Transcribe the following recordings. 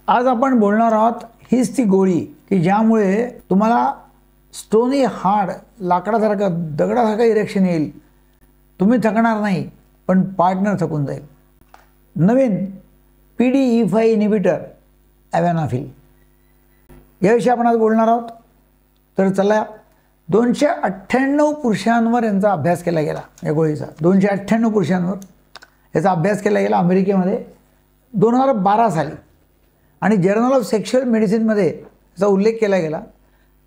आज आपण बोलणार आहोत हीच ती गोळी की ज्यामुळे तुम्हाला स्टोनी हार्ड लाकडासारखं दगडासारखं इरेक्शन येईल. तुम्ही थकणार नाही पण पार्टनर थकून जाईल. नवीन PDE5 इनहिबिटर ॲव्हॅनाफिल याविषयी आपण आज बोलणार आहोत. तर चला 298 पुरुषांवर यांचा अभ्यास केला गेला. या गोळीचा 298 पुरुषांवर याचा अभ्यास केला गेला अमेरिकेमध्ये 2012 साली आणि जर्नल ऑफ सेक्शुअल मेडिसिनमध्ये याचा उल्लेख केला गेला.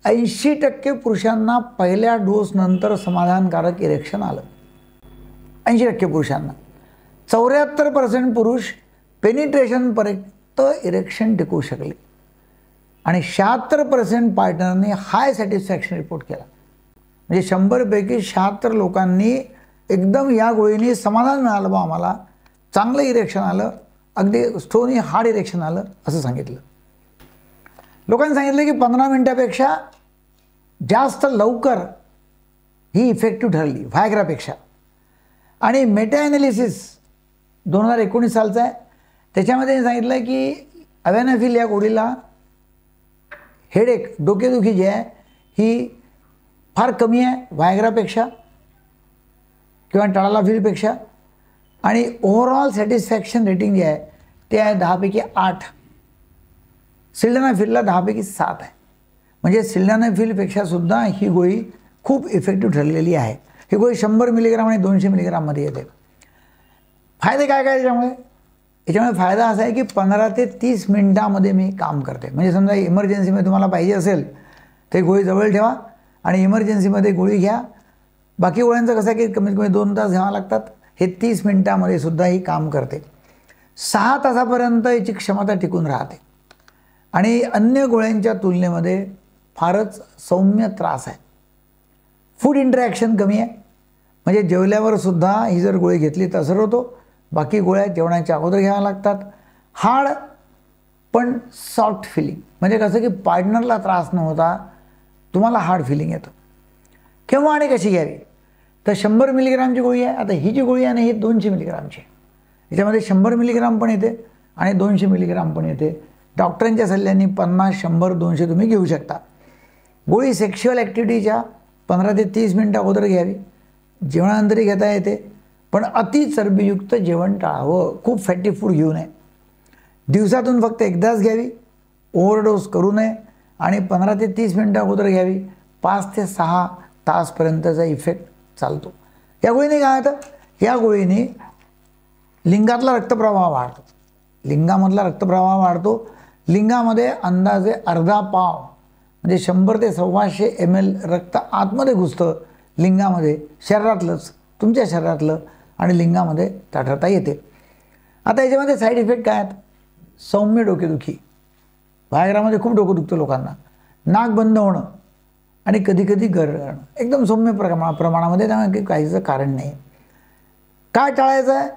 80% पुरुषांना पहिल्या डोसनंतर समाधानकारक इरेक्शन आलं. 80% पुरुषांना. 74% पुरुष पेनिट्रेशनपर्यंत इरेक्शन टिकवू शकले आणि 76% पार्टनरने हाय सॅटिस्फॅक्शन रिपोर्ट केला. म्हणजे 100 पैकी 76 लोकांनी एकदम या गोळीने समाधान मिळालं, बा आम्हाला चांगलं इरेक्शन आलं, अगदी स्टोनी हार्ड इरेक्शन आलं असं सांगितलं. लोकांनी सांगितलं की 15 मिनिटापेक्षा जास्त लवकर ही इफेक्टिव्ह ठरली व्हायग्रापेक्षा. आणि मेटा ॲनालिसिस 2019 सालचा आहे. त्याच्यामध्ये सांगितलं की ॲव्हॅनाफिल या गोळीला हेडेक डोकेदुखी जी आहे ही फार कमी आहे व्हायग्रापेक्षा किंवा टाळालाफिलपेक्षा. आणि ओव्हरऑल सॅटिस्फॅक्शन रेटिंग जे आहे ते आहे 10 पैकी 8. सिल्डनाफिलला 10 पैकी 7 आहे. म्हणजे सिल्डनाफिलपेक्षा सुद्धा ही गोळी खूप इफेक्टिव्ह ठरलेली आहे. ही गोळी 100 मिलीग्राम आणि 200 मिलीग्राममध्ये येते. फायदे काय काय याच्यामुळे फायदा असा आहे की 15 ते 30 मिनिटामध्ये मी काम करते. म्हणजे समजा इमर्जन्सीमध्ये तुम्हाला पाहिजे असेल ते गोळी जवळ ठेवा आणि इमर्जन्सीमध्ये गोळी घ्या. बाकी गोळ्यांचं कसं आहे की कमीत कमी 2 तास घ्यावं लागतात. हे 30 मिनिटामध्ये सुद्धा ही काम करते. 6 तासापर्यंत याची क्षमता टिकून राहते आणि अन्य गोळ्यांच्या तुलनेमध्ये फारच सौम्य त्रास आहे. फूड इंटरॅक्शन कमी आहे. म्हणजे जेवल्यावर सुद्धा ही जर गोळी घेतली तर असर होतो. बाकी गोळ्या जेवणाच्या अगोदर घ्याव्या लागतात. हार्ड पण सॉफ्ट फिलिंग, म्हणजे कसं की पार्टनरला त्रास न होता तुम्हाला हार्ड फिलिंग येतं. केव्हा आणि कशी घ्यावी तर 100 मिलीग्रामची गोळी आहे. आता ही जी गोळी आहे ना ही 200 मिलीग्रामची आहे. याच्यामध्ये 100 मिलीग्राम पण येते आणि 200 मिलीग्राम पण येते. डॉक्टरांच्या सल्ल्याने 50, 100, 200 तुम्ही घेऊ शकता. गोळी सेक्शुअल ॲक्टिव्हिटीच्या 15 ते 30 मिनिटं अगोदर घ्यावी. जेवणानंतरही घेता येते पण अति चरबीयुक्त जेवण टाळावं. खूप फॅटी फूड घेऊ नये. दिवसातून फक्त एकदाच घ्यावी. ओव्हरडोस करू नये आणि 15 ते 30 मिनिटं अगोदर घ्यावी. 5 ते 6 तासपर्यंतचा इफेक्ट चालतो. या गोळीने काय होतं, या गोळीने लिंगातला रक्तप्रवाह वाढतो. लिंगामधला रक्तप्रवाह वाढतो. लिंगामध्ये अंदाजे अर्धा पाव म्हणजे 100 ते 125 ml रक्त आतमध्ये घुसतं लिंगामध्ये, शरीरातलंच, तुमच्या शरीरातलं, आणि लिंगामध्ये साठवता येते. आता याच्यामध्ये साईड इफेक्ट काय आहेत. सौम्य डोकेदुखी. व्हायग्रामध्ये खूप डोकं दुखतं लोकांना. नाक बंद होणं आणि कधीकधी गरगरणं एकदम सौम्य प्रमाणामध्ये, त्यामुळे काहीचं कारण नाही. काय टाळायचं आहे.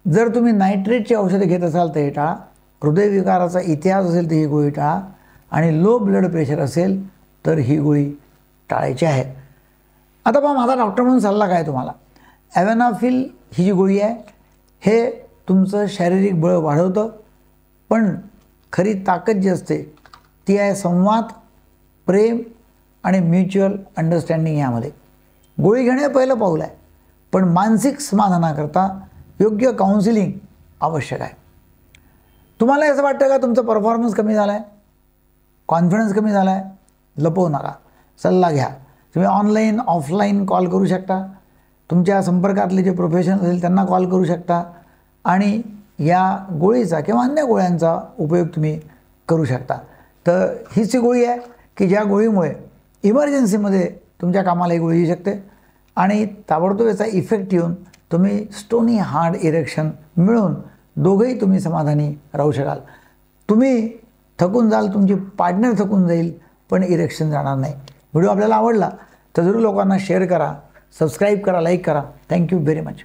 जर तुम्ही नायट्रेटची औषधं घेत असाल तर हे टाळा. हृदयविकाराचा इतिहास असेल तर ही गोळी टाळा आणि लो ब्लड प्रेशर असेल तर ही गोळी टाळायची आहे. आता पहा माझा डॉक्टर म्हणून सल्ला काय तुम्हाला. ॲव्हॅनाफिल ही जी गोळी आहे हे तुमचं शारीरिक बळ वाढवतं पण खरी ताकद जी असते ती आहे संवाद, प्रेम आणि म्युच्युअल अंडरस्टँडिंग. यामध्ये गोळी घेणे पहिलं पाऊल आहे पण मानसिक समाधानाकरता योग्य काउन्सिलिंग आवश्यक आहे. तुम्हाला असं वाटतं का तुमचा परफॉर्मन्स कमी झाला आहे, कॉन्फिडन्स कमी झाला आहे, लपवू नका, सल्ला घ्या. तुम्ही ऑनलाईन ऑफलाईन कॉल करू शकता. तुमच्या संपर्कातले जे प्रोफेशनल असेल त्यांना कॉल करू शकता आणि या गोळीचा किंवा अन्य गोळ्यांचा उपयोग तुम्ही करू शकता. तर हीच गोळी आहे की ज्या गोळीमुळे इमर्जन्सीमध्ये तुमच्या कामाला ही गोळी येऊ शकते आणि ताबडतोब याचा इफेक्ट येऊन तुम्ही स्टोनी हार्ड इरेक्शन मिळून दोघंही तुम्ही समाधानी राहू शकाल. तुम्ही थकून जाल, तुमची पार्टनर थकून जाईल पण इरेक्शन जाणार नाही. व्हिडिओ आपल्याला आवडला तर जरूर लोकांना शेअर करा, सबस्क्राईब करा, लाईक करा. Thank you very much.